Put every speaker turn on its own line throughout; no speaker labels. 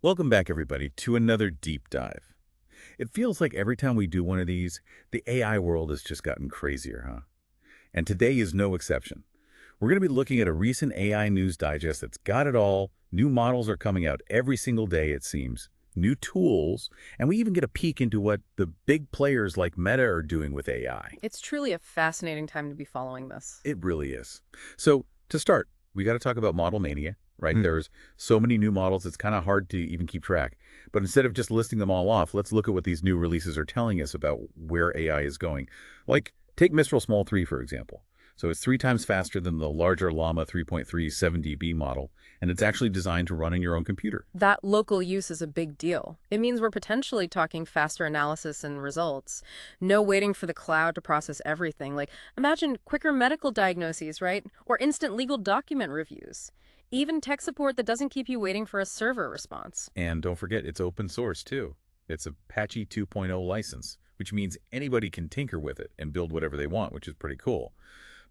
Welcome back, everybody, to another deep dive. It feels like every time we do one of these, the AI world has just gotten crazier, huh? And today is no exception. We're going to be looking at a recent AI News Digest that's got it all. New models are coming out every single day, it seems. New tools, and we even get a peek into what the big players like Meta are doing with AI.
It's truly a fascinating time to be following this.
It really is. So, to start, we got to talk about model mania, right?
Hmm.
There's so many new models, it's kind of hard to even keep track. But instead of just listing them all off, let's look at what these new releases are telling us about where AI is going. Like, take Mistral Small 3, for example. So it's 3 times faster than the larger Llama 3.3 7dB model, and it's actually designed to run in your own computer.
That local use is a big deal. It means we're potentially talking faster analysis and results. No waiting for the cloud to process everything. Like, imagine quicker medical diagnoses, right? Or instant legal document reviews. Even tech support that doesn't keep you waiting for a server response.
And don't forget, it's open source, too. It's Apache 2.0 license, which means anybody can tinker with it and build whatever they want, which is pretty cool.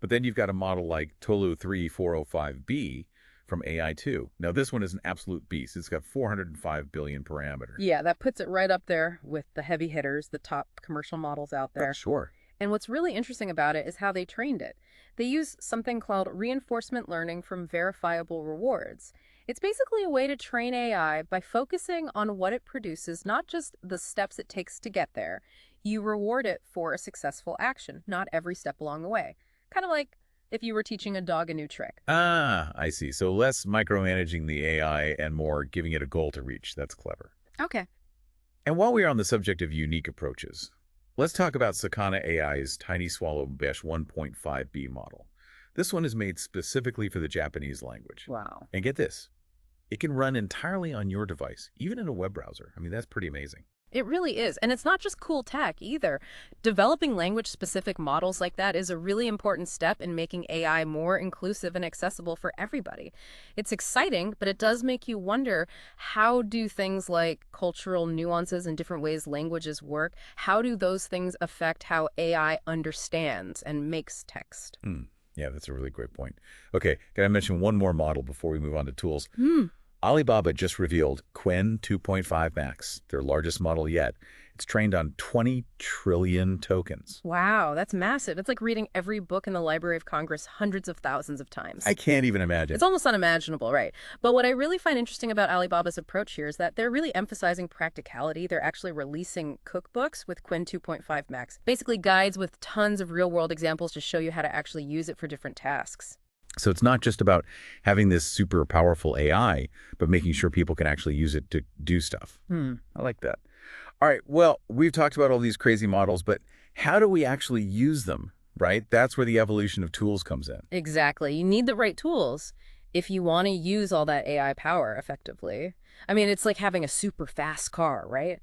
But then you've got a model like Tolu 3405B from AI2. Now, this one is an absolute beast. It's got 405 billion parameter.
Yeah, that puts it right up there with the heavy hitters, the top commercial models out there.
Sure.
And what's really interesting about it is how they trained it. They use something called reinforcement learning from verifiable rewards. It's basically a way to train AI by focusing on what it produces, not just the steps it takes to get there. You reward it for a successful action, not every step along the way. Kind of like if you were teaching a dog a new trick.
Ah, I see. So less micromanaging the AI and more giving it a goal to reach. That's clever.
Okay.
And while we are on the subject of unique approaches, let's talk about Sakana AI's Tiny Swallow Besh 1.5B model. This one is made specifically for the Japanese language.
Wow.
And get this, it can run entirely on your device, even in a web browser. I mean, that's pretty amazing.
It really is. And it's not just cool tech either. Developing language-specific models like that is a really important step in making AI more inclusive and accessible for everybody. It's exciting, but it does make you wonder, how do things like cultural nuances and different ways languages work, how do those things affect how AI understands and makes text?
Hmm. Yeah, that's a really great point. Okay, can I mention one more model before we move on to tools?
Hmm.
Alibaba just revealed Qwen 2.5 Max, their largest model yet. It's trained on 20 trillion tokens.
Wow, that's massive. It's like reading every book in the Library of Congress hundreds of thousands of times.
I can't even imagine.
It's almost unimaginable, right? But what I really find interesting about Alibaba's approach here is that they're really emphasizing practicality. They're actually releasing cookbooks with Qwen 2.5 Max, basically guides with tons of real-world examples to show you how to actually use it for different tasks.
So it's not just about having this super powerful AI, but making sure people can actually use it to do stuff.
Hmm.
I like that. All right, well, we've talked about all these crazy models, but how do we actually use them, right? That's where the evolution of tools comes in.
Exactly. You need the right tools if you want to use all that AI power effectively. I mean, it's like having a super fast car, right?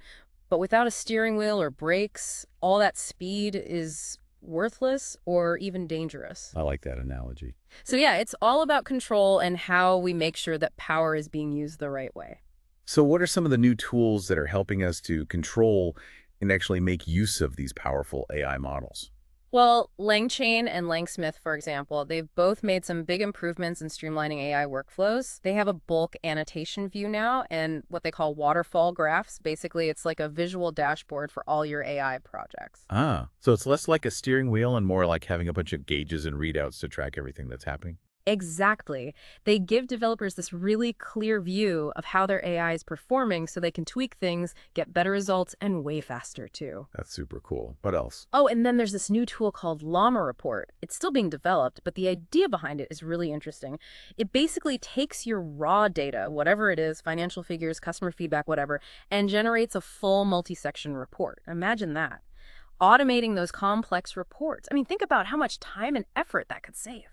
But without a steering wheel or brakes, all that speed is worthless or even dangerous.
I like that analogy.
So yeah, it's all about control and how we make sure that power is being used the right way.
So what are some of the new tools that are helping us to control and actually make use of these powerful AI models?
Well, LangChain and Langsmith, for example, they've both made some big improvements in streamlining AI workflows. They have a bulk annotation view now and what they call waterfall graphs. Basically, it's like a visual dashboard for all your AI projects.
Ah, so it's less like a steering wheel and more like having a bunch of gauges and readouts to track everything that's happening.
Exactly. They give developers this really clear view of how their AI is performing so they can tweak things, get better results, and way faster too.
That's super cool. What else?
Oh, and then there's this new tool called Llama Report. It's still being developed, but the idea behind it is really interesting. It basically takes your raw data, whatever it is, financial figures, customer feedback, whatever, and generates a full multi-section report. Imagine that. Automating those complex reports. I mean, think about how much time and effort that could save.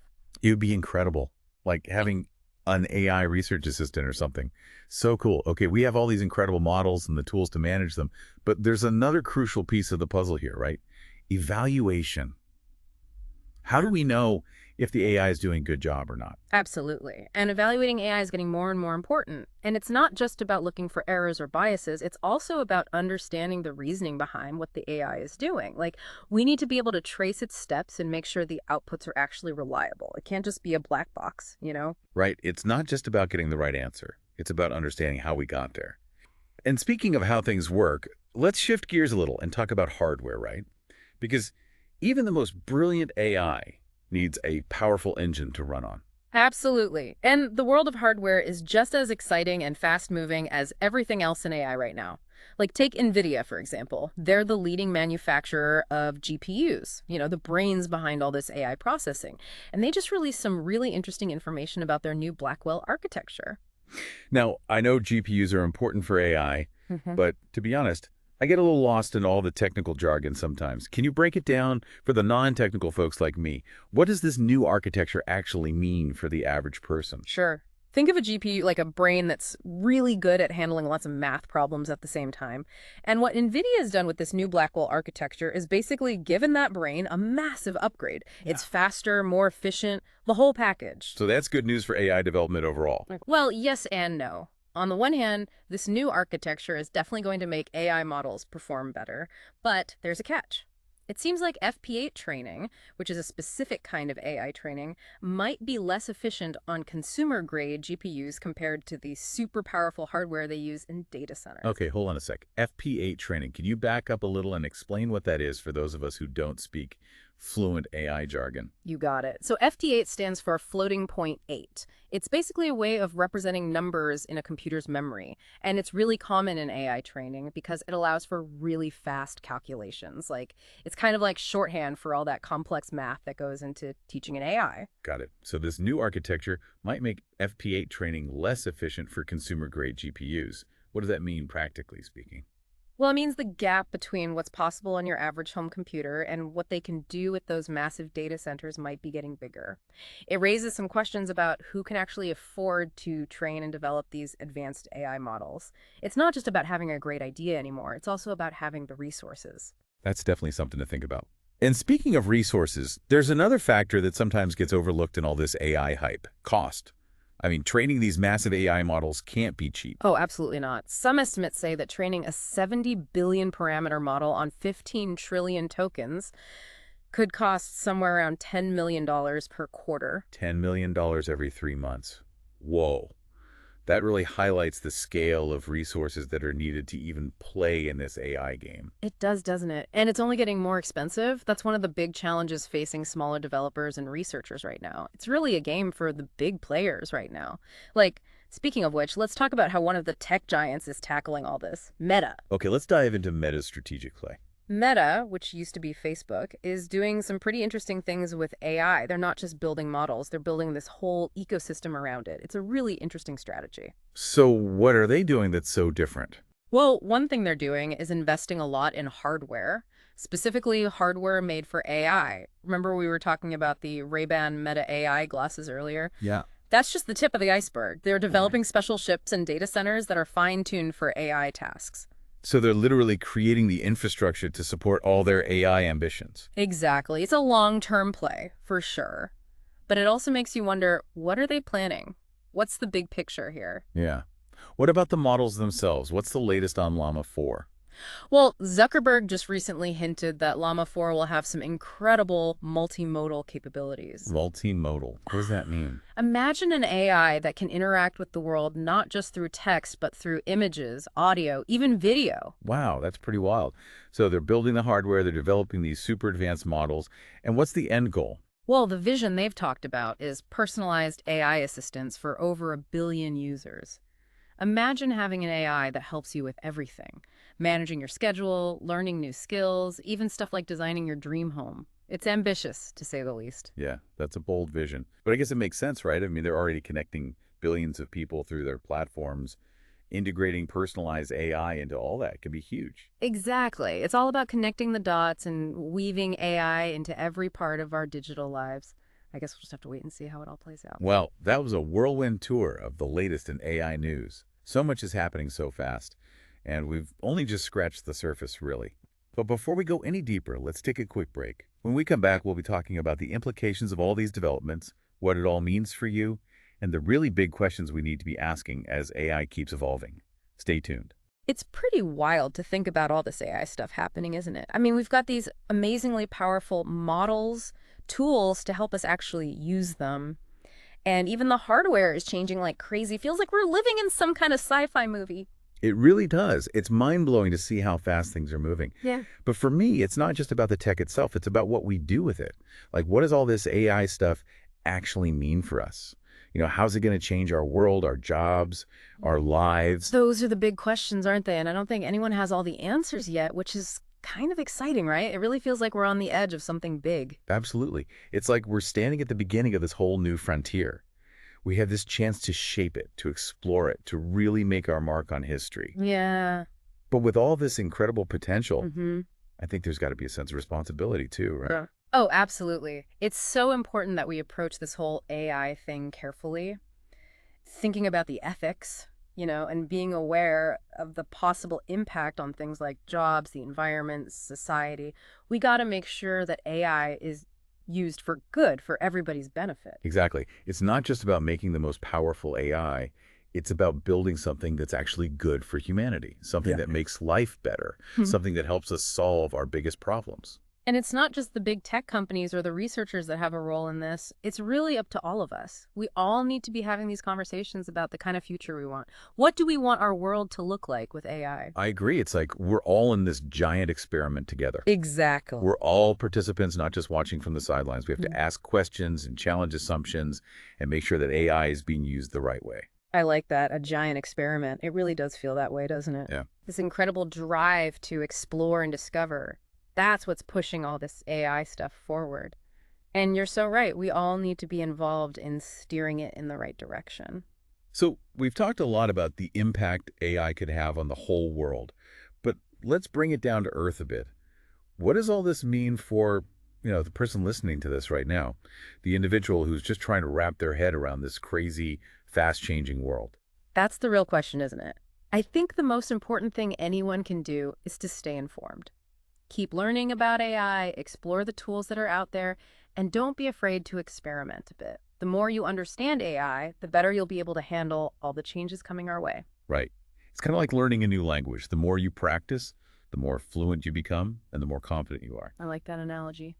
It would be incredible, like having an AI research assistant or something. So cool. Okay, we have all these incredible models and the tools to manage them, but there's another crucial piece of the puzzle here, right? Evaluation. How do we know if the AI is doing a good job or not?
Absolutely. And evaluating AI is getting more and more important. And it's not just about looking for errors or biases, it's also about understanding the reasoning behind what the AI is doing. Like, we need to be able to trace its steps and make sure the outputs are actually reliable. It can't just be a black box, you know?
Right? It's not just about getting the right answer. It's about understanding how we got there. And speaking of how things work, let's shift gears a little and talk about hardware, right? Because even the most brilliant AI needs a powerful engine to run on.
Absolutely. And the world of hardware is just as exciting and fast-moving as everything else in AI right now. Like take NVIDIA, for example. They're the leading manufacturer of GPUs, the brains behind all this AI processing. And they just released some really interesting information about their new Blackwell architecture.
Now, I know GPUs are important for AI, but to be honest, I get a little lost in all the technical jargon sometimes. Can you break it down for the non-technical folks like me? What does this new architecture actually mean for the average person?
Sure. Think of a GPU like a brain that's really good at handling lots of math problems at the same time. And what NVIDIA has done with this new Blackwell architecture is basically given that brain a massive upgrade. It's faster, more efficient, the whole package.
So that's good news for AI development overall.
Well, yes and no. On the one hand, this new architecture is definitely going to make AI models perform better, but there's a catch. It seems like FP8 training, which is a specific kind of AI training, might be less efficient on consumer-grade GPUs compared to the super powerful hardware they use in data centers.
Okay, hold on a sec. FP8 training. Can you back up a little and explain what that is for those of us who don't speak fluent AI jargon?
You got it. So FT8 stands for floating point 8. It's basically a way of representing numbers in a computer's memory. And it's really common in AI training because it allows for really fast calculations. It's kind of like shorthand for all that complex math that goes into teaching an AI.
Got it. So this new architecture might make FP8 training less efficient for consumer-grade GPUs. What does that mean, practically speaking?
Well, it means the gap between what's possible on your average home computer and what they can do with those massive data centers might be getting bigger. It raises some questions about who can actually afford to train and develop these advanced AI models. It's not just about having a great idea anymore. It's also about having the resources.
That's definitely something to think about. And speaking of resources, there's another factor that sometimes gets overlooked in all this AI hype: cost. I mean, training these massive AI models can't be cheap.
Oh, absolutely not. Some estimates say that training a 70 billion parameter model on 15 trillion tokens could cost somewhere around $10 million per quarter.
$10 million every 3 months. Whoa. That really highlights the scale of resources that are needed to even play in this AI game.
It does, doesn't it? And it's only getting more expensive. That's one of the big challenges facing smaller developers and researchers right now. It's really a game for the big players right now. Speaking of which, let's talk about how one of the tech giants is tackling all this: Meta.
Okay, let's dive into Meta's strategic play.
Meta, which used to be Facebook, is doing some pretty interesting things with AI. They're not just building models, they're building this whole ecosystem around it. It's a really interesting strategy.
So what are they doing that's so different?
Well, one thing they're doing is investing a lot in hardware, specifically hardware made for AI. Remember we were talking about the Ray-Ban Meta AI glasses earlier?
Yeah.
That's just the tip of the iceberg. They're developing special chips and data centers that are fine-tuned for AI tasks.
So they're literally creating the infrastructure to support all their AI ambitions.
Exactly. It's a long-term play, for sure. But it also makes you wonder, what are they planning? What's the big picture here?
Yeah. What about the models themselves? What's the latest on Llama 4?
Well, Zuckerberg just recently hinted that Llama 4 will have some incredible multimodal capabilities.
Multimodal. What does that mean?
Imagine an AI that can interact with the world not just through text, but through images, audio, even video.
Wow, that's pretty wild. So they're building the hardware, they're developing these super advanced models. And what's the end goal?
Well, the vision they've talked about is personalized AI assistants for over 1 billion users. Imagine having an AI that helps you with everything: managing your schedule, learning new skills, even stuff like designing your dream home. It's ambitious, to say the least.
Yeah, that's a bold vision. But I guess it makes sense, right? I mean, they're already connecting billions of people through their platforms. Integrating personalized AI into all that can be huge.
Exactly. It's all about connecting the dots and weaving AI into every part of our digital lives. I guess we'll just have to wait and see how it all plays out.
Well, that was a whirlwind tour of the latest in AI news. So much is happening so fast, and we've only just scratched the surface, really. But before we go any deeper, let's take a quick break. When we come back, we'll be talking about the implications of all these developments, what it all means for you, and the really big questions we need to be asking as AI keeps evolving. Stay tuned.
It's pretty wild to think about all this AI stuff happening, isn't it? I mean, we've got these amazingly powerful models, tools to help us actually use them. And even the hardware is changing like crazy. Feels like we're living in some kind of sci-fi movie.
It really does. It's mind-blowing to see how fast things are moving.
Yeah.
But for me, it's not just about the tech itself. It's about what we do with it. Like, what does all this AI stuff actually mean for us? How's it going to change our world, our jobs, our lives?
Those are the big questions, aren't they? And I don't think anyone has all the answers yet, which is kind of exciting, right? It really feels like we're on the edge of something big.
Absolutely. It's like we're standing at the beginning of this whole new frontier. We have this chance to shape it, to explore it, to really make our mark on history.
Yeah.
But with all this incredible potential,
Mm-hmm.
I think there's got to be a sense of responsibility too, right?
Yeah. Oh, absolutely. It's so important that we approach this whole AI thing carefully, thinking about the ethics, and being aware of the possible impact on things like jobs, the environment, society. We got to make sure that AI is used for good, for everybody's benefit.
Exactly. It's not just about making the most powerful AI. It's about building something that's actually good for humanity, something that makes life better, something that helps us solve our biggest problems.
And it's not just the big tech companies or the researchers that have a role in this. It's really up to all of us. We all need to be having these conversations about the kind of future we want. What do we want our world to look like with AI?
I agree. It's like we're all in this giant experiment together.
Exactly.
We're all participants, not just watching from the sidelines. We have to ask questions and challenge assumptions and make sure that AI is being used the right way.
I like that, a giant experiment. It really does feel that way, doesn't it?
Yeah.
This incredible drive to explore and discover. That's what's pushing all this AI stuff forward. And you're so right. We all need to be involved in steering it in the right direction.
So we've talked a lot about the impact AI could have on the whole world, but let's bring it down to earth a bit. What does all this mean for, the person listening to this right now, the individual who's just trying to wrap their head around this crazy, fast-changing world?
That's the real question, isn't it? I think the most important thing anyone can do is to stay informed. Keep learning about AI, explore the tools that are out there, and don't be afraid to experiment a bit. The more you understand AI, the better you'll be able to handle all the changes coming our way.
Right. It's kind of like learning a new language. The more you practice, the more fluent you become, and the more confident you are.
I like that analogy.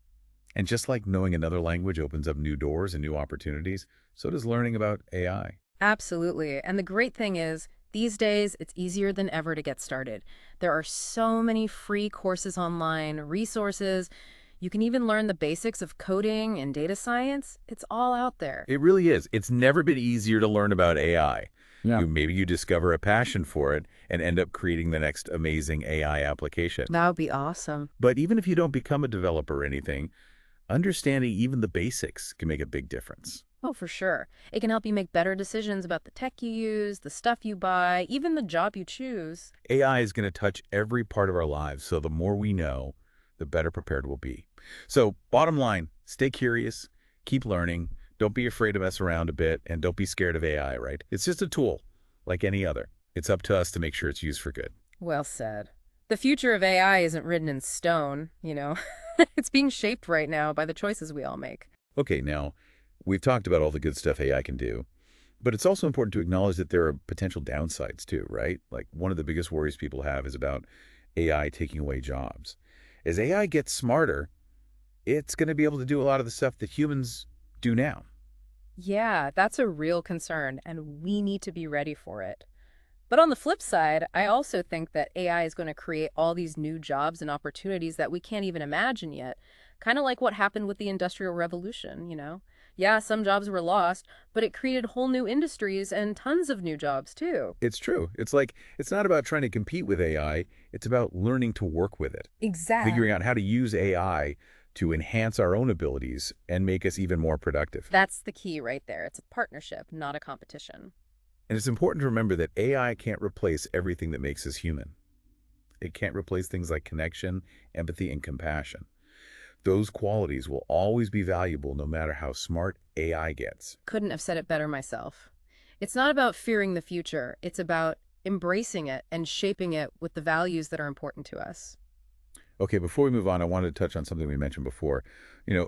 And just like knowing another language opens up new doors and new opportunities, so does learning about AI.
Absolutely. And the great thing is, these days, it's easier than ever to get started. There are so many free courses online, resources. You can even learn the basics of coding and data science. It's all out there.
It really is. It's never been easier to learn about AI.
Yeah.
Maybe you discover a passion for it and end up creating the next amazing AI application.
That would be awesome.
But even if you don't become a developer or anything, understanding even the basics can make a big difference.
Oh, for sure. It can help you make better decisions about the tech you use, the stuff you buy, even the job you choose.
AI is going to touch every part of our lives, so the more we know, the better prepared we'll be. So bottom line, stay curious, keep learning, don't be afraid to mess around a bit, and don't be scared of AI, right? It's just a tool, like any other. It's up to us to make sure it's used for good.
Well said. The future of AI isn't written in stone. It's being shaped right now by the choices we all make.
Okay, now, we've talked about all the good stuff AI can do, but it's also important to acknowledge that there are potential downsides too, right? Like one of the biggest worries people have is about AI taking away jobs. As AI gets smarter, it's going to be able to do a lot of the stuff that humans do now.
Yeah, that's a real concern, and we need to be ready for it. But on the flip side, I also think that AI is going to create all these new jobs and opportunities that we can't even imagine yet. Kind of like what happened with the Industrial Revolution. Yeah, some jobs were lost, but it created whole new industries and tons of new jobs, too.
It's true. It's like, it's not about trying to compete with AI. It's about learning to work with it,
Exactly.
figuring out how to use AI to enhance our own abilities and make us even more productive.
That's the key right there. It's a partnership, not a competition.
And it's important to remember that AI can't replace everything that makes us human. It can't replace things like connection, empathy, and compassion. Those qualities will always be valuable no matter how smart AI gets.
Couldn't have said it better myself. It's not about fearing the future. It's about embracing it and shaping it with the values that are important to us.
Okay, before we move on, I wanted to touch on something we mentioned before.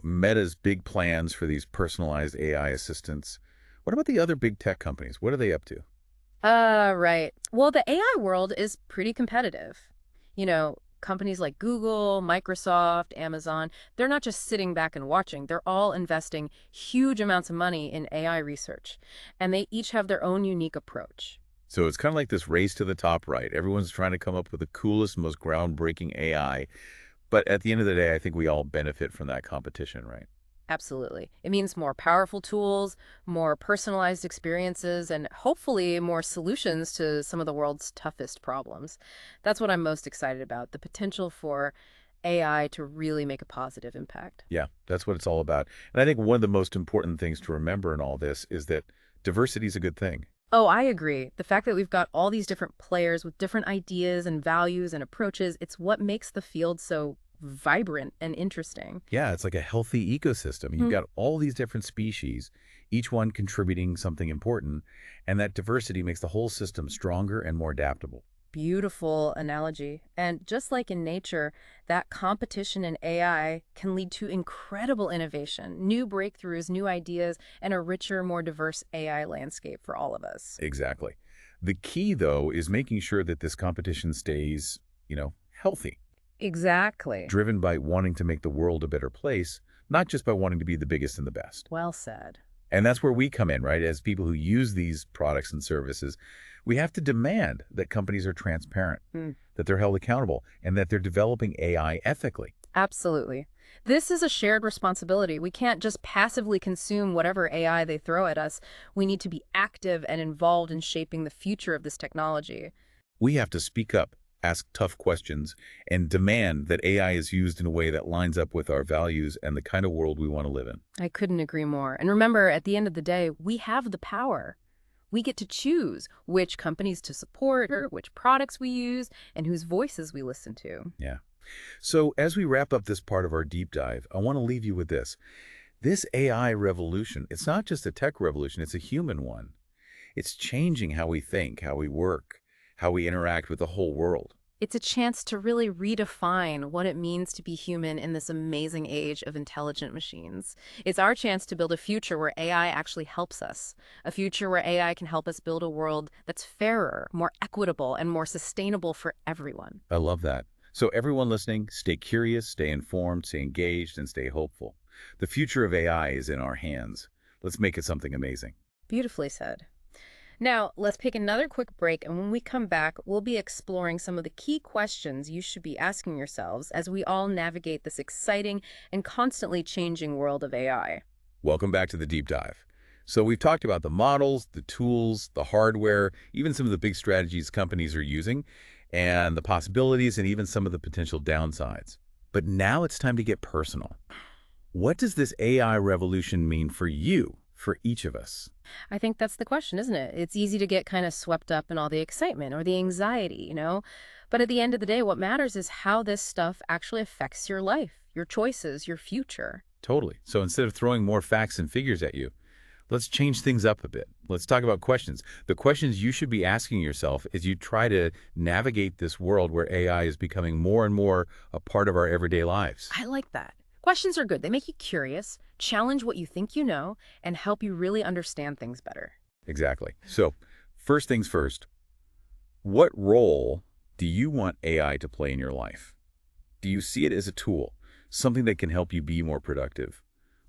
Meta's big plans for these personalized AI assistants. What about the other big tech companies? What are they up to?
Right. Well, the AI world is pretty competitive. Companies like Google, Microsoft, Amazon, they're not just sitting back and watching. They're all investing huge amounts of money in AI research, and they each have their own unique approach.
So it's kind of like this race to the top, right? Everyone's trying to come up with the coolest, most groundbreaking AI. But at the end of the day, I think we all benefit from that competition, right?
Absolutely. It means more powerful tools, more personalized experiences, and hopefully more solutions to some of the world's toughest problems. That's what I'm most excited about, the potential for AI to really make a positive impact.
Yeah, that's what it's all about. And I think one of the most important things to remember in all this is that diversity is a good thing.
Oh, I agree. The fact that we've got all these different players with different ideas and values and approaches, it's what makes the field so vibrant and interesting.
Yeah, it's like a healthy ecosystem. You've
Hmm.
got all these different species, each one contributing something important, and that diversity makes the whole system stronger and more adaptable.
Beautiful analogy. And just like in nature, that competition in AI can lead to incredible innovation, new breakthroughs, new ideas, and a richer, more diverse AI landscape for all of us.
Exactly. The key, though, is making sure that this competition stays, healthy,
Exactly.
driven by wanting to make the world a better place, not just by wanting to be the biggest and the best.
Well said.
And that's where we come in, right? As people who use these products and services, we have to demand that companies are transparent,
Hmm.
that they're held accountable, and that they're developing AI ethically.
Absolutely. This is a shared responsibility. We can't just passively consume whatever AI they throw at us. We need to be active and involved in shaping the future of this technology.
We have to speak up, ask tough questions, and demand that AI is used in a way that lines up with our values and the kind of world we want to live in.
I couldn't agree more. And remember, at the end of the day, we have the power. We get to choose which companies to support, or which products we use, and whose voices we listen to.
Yeah. So as we wrap up this part of our deep dive, I want to leave you with this. This AI revolution, it's not just a tech revolution, it's a human one. It's changing how we think, how we work, how we interact with the whole world.
It's a chance to really redefine what it means to be human in this amazing age of intelligent machines. It's our chance to build a future where AI actually helps us, a future where AI can help us build a world that's fairer, more equitable, and more sustainable for everyone.
I love that. So everyone listening, stay curious, stay informed, stay engaged, and stay hopeful. The future of AI is in our hands. Let's make it something amazing.
Beautifully said. Now, let's take another quick break, and when we come back, we'll be exploring some of the key questions you should be asking yourselves as we all navigate this exciting and constantly changing world of AI.
Welcome back to the deep dive. So we've talked about the models, the tools, the hardware, even some of the big strategies companies are using, and the possibilities and even some of the potential downsides. But now it's time to get personal. What does this AI revolution mean for you, for each of us?
I think that's the question, isn't it? It's easy to get kind of swept up in all the excitement or the anxiety, you know? But at the end of the day, what matters is how this stuff actually affects your life, your choices, your future.
Totally. So instead of throwing more facts and figures at you, let's change things up a bit. Let's talk about questions. The questions you should be asking yourself as you try to navigate this world where AI is becoming more and more a part of our everyday lives.
I like that. Questions are good. They make you curious, challenge what you think you know, and help you really understand things better.
Exactly. So first things first, what role do you want AI to play in your life? Do you see it as a tool, something that can help you be more productive,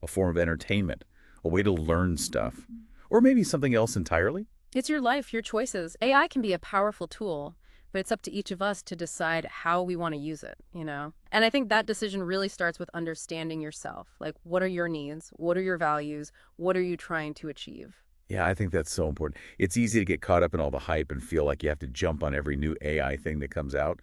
a form of entertainment, a way to learn stuff, or maybe something else entirely?
It's your life, your choices. AI can be a powerful tool, but it's up to each of us to decide how we want to use it, you know? And I think that decision really starts with understanding yourself. Like, what are your needs? What are your values? What are you trying to achieve?
Yeah, I think that's so important. It's easy to get caught up in all the hype and feel like you have to jump on every new AI thing that comes out,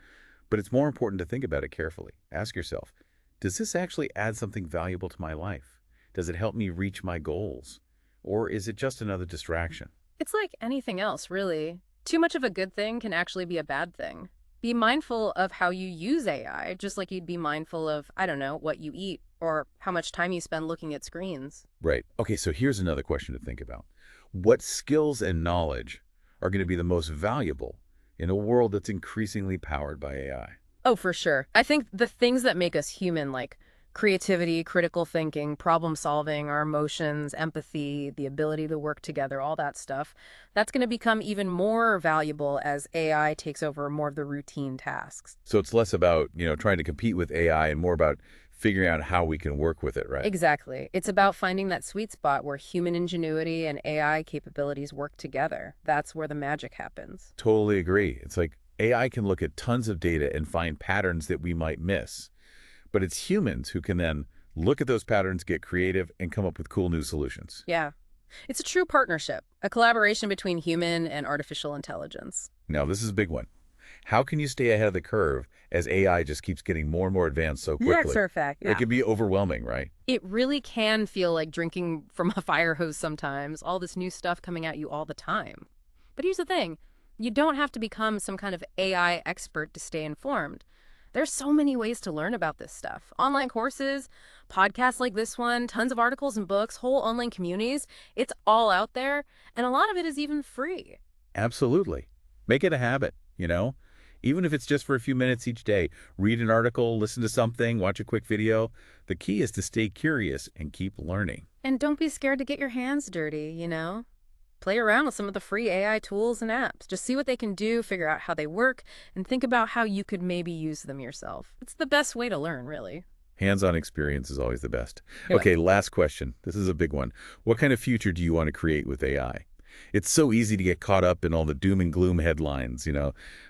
but it's more important to think about it carefully. Ask yourself, does this actually add something valuable to my life? Does it help me reach my goals? Or is it just another distraction?
It's like anything else, really. Too much of a good thing can actually be a bad thing. Be mindful of how you use AI, just like you'd be mindful of, I don't know, what you eat or how much time you spend looking at screens.
Right. Okay, so here's another question to think about. What skills and knowledge are going to be the most valuable in a world that's increasingly powered by AI?
Oh, for sure. I think the things that make us human, like Creativity, critical thinking, problem solving, our emotions, empathy, the ability to work together, all that stuff, that's going to become even more valuable as AI takes over more of the routine tasks.
So it's less about, trying to compete with AI and more about figuring out how we can work with it, right?
Exactly. It's about finding that sweet spot where human ingenuity and AI capabilities work together. That's where the magic happens.
Totally agree. It's like AI can look at tons of data and find patterns that we might miss. But it's humans who can then look at those patterns, get creative, and come up with cool new solutions.
Yeah. It's a true partnership, a collaboration between human and artificial intelligence.
Now, this is a big one. How can you stay ahead of the curve as AI just keeps getting more and more advanced so
Yeah,
quickly?
sure fact.
It can be overwhelming, right?
It really can feel like drinking from a fire hose sometimes, all this new stuff coming at you all the time. But here's the thing, you don't have to become some kind of AI expert to stay informed. There's so many ways to learn about this stuff. Online courses, podcasts like this one, tons of articles and books, whole online communities. It's all out there, and a lot of it is even free.
Absolutely. Make it a habit. Even if it's just for a few minutes each day, read an article, listen to something, watch a quick video. The key is to stay curious and keep learning.
And don't be scared to get your hands dirty. Play around with some of the free AI tools and apps. Just see what they can do, figure out how they work, and think about how you could maybe use them yourself. It's the best way to learn, really.
Hands-on experience is always the best.
You're
Okay, last question. This is a big one. What kind of future do you want to create with AI? It's so easy to get caught up in all the doom and gloom headlines,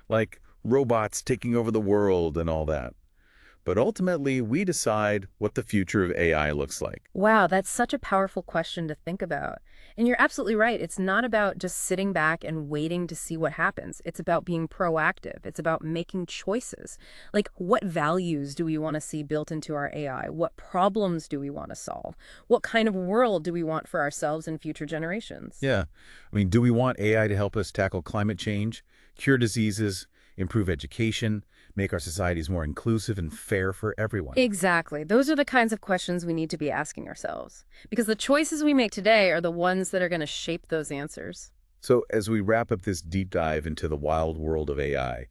like robots taking over the world and all that. But ultimately, we decide what the future of AI looks like.
Wow, that's such a powerful question to think about. And you're absolutely right. It's not about just sitting back and waiting to see what happens. It's about being proactive. It's about making choices. Like, what values do we want to see built into our AI? What problems do we want to solve? What kind of world do we want for ourselves and future generations?
Yeah. I mean, do we want AI to help us tackle climate change, cure diseases, improve education, make our societies more inclusive and fair for everyone?
Exactly. Those are the kinds of questions we need to be asking ourselves. Because the choices we make today are the ones that are going to shape those answers.
So as we wrap up this deep dive into the wild world of AI,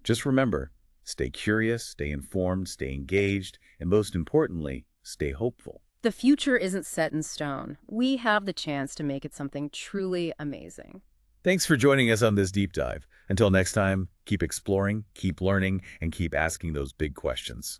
just remember, stay curious, stay informed, stay engaged, and most importantly, stay hopeful.
The future isn't set in stone. We have the chance to make it something truly amazing.
Thanks for joining us on this deep dive. Until next time, keep exploring, keep learning, and keep asking those big questions.